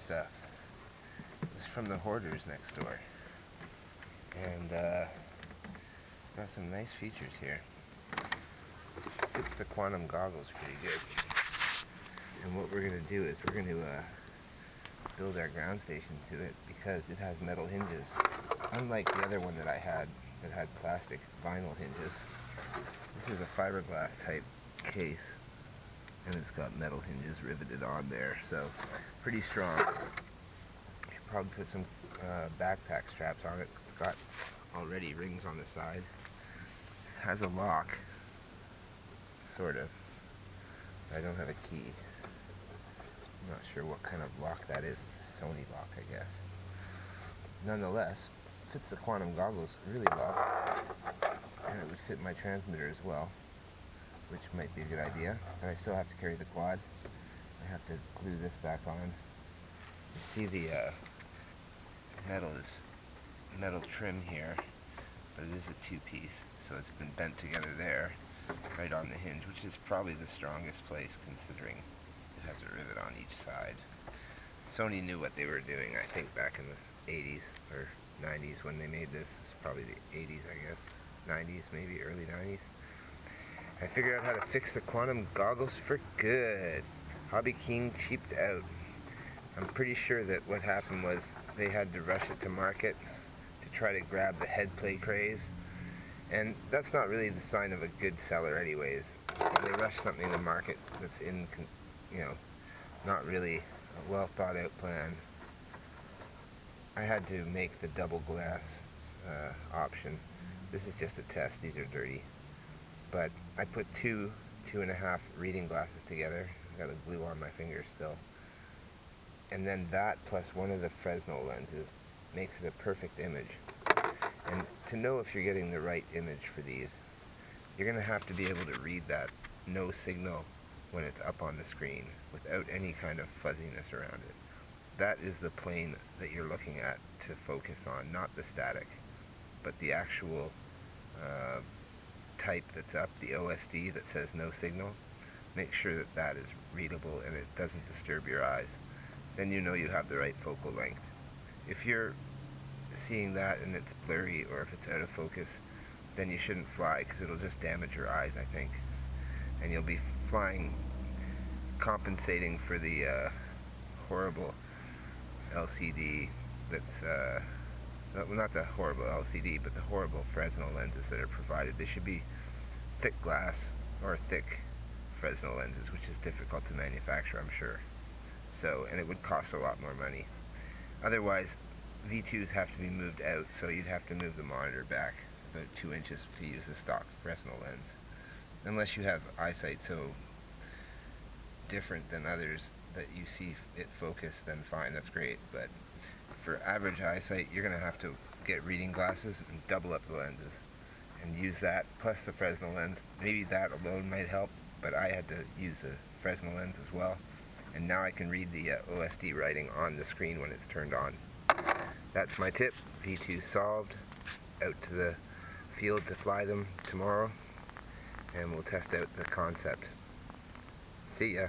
stuff. It was from the hoarders next door. And it's got some nice features here. Fits the Quanum goggles pretty good. And what we're going to do is we're going to build our ground station to it because it has metal hinges. Unlike the other one that I had that had plastic vinyl hinges, this is a fiberglass type case and it's got metal hinges riveted on there, so pretty strong. Should probably put some backpack straps on it. It's got already rings on the side. It has a lock, sort of. I don't have a key. I'm not sure what kind of lock that is. It's a Sony lock, I guess. Nonetheless, fits the Quanum goggles really well, and it would fit my transmitter as well, which might be a good idea. But I still have to carry the quad. I have to glue this back on. You see the metal trim here, but it is a two-piece, so it's been bent together there, right on the hinge, which is probably the strongest place considering it has a rivet on each side. Sony knew what they were doing, I think, back in the 80s or 90s when they made this. It's probably the 80s, I guess. 90s, maybe early 90s. I figured out how to fix the Quanum goggles for good. Hobbyking cheaped out. I'm pretty sure that what happened was they had to rush it to market to try to grab the head plate craze. And that's not really the sign of a good seller anyways. When they rush something to market that's in, not really a well thought out plan. I had to make the double glass option. This is just a test, these are dirty. But I put 2.5 reading glasses together. I got the glue on my fingers still. And then that plus one of the Fresnel lenses makes it a perfect image. And to know if you're getting the right image for these, you're going to have to be able to read that no signal when it's up on the screen without any kind of fuzziness around it. That is the plane that you're looking at to focus on, not the static, but the actual type that's up, the OSD that says no signal. Make sure that that is readable and it doesn't disturb your eyes. Then you know you have the right focal length. If you're seeing that and it's blurry or if it's out of focus, then you shouldn't fly because it'll just damage your eyes, I think. And you'll be flying compensating for the horrible LCD that's, not the horrible LCD, but the horrible Fresnel lenses that are provided. They should be thick glass or thick Fresnel lenses, which is difficult to manufacture, I'm sure. So, and it would cost a lot more money. Otherwise, V2s have to be moved out, so you'd have to move the monitor back about 2 inches to use the stock Fresnel lens. Unless you have eyesight so different than others that you see it focused, then fine, that's great. But for average eyesight, you're going to have to get reading glasses and double up the lenses and use that plus the Fresnel lens. Maybe that alone might help, but I had to use the Fresnel lens as well. And now I can read the OSD writing on the screen when it's turned on. That's my tip. V2 solved. Out to the field to fly them tomorrow, and we'll test out the concept. See ya.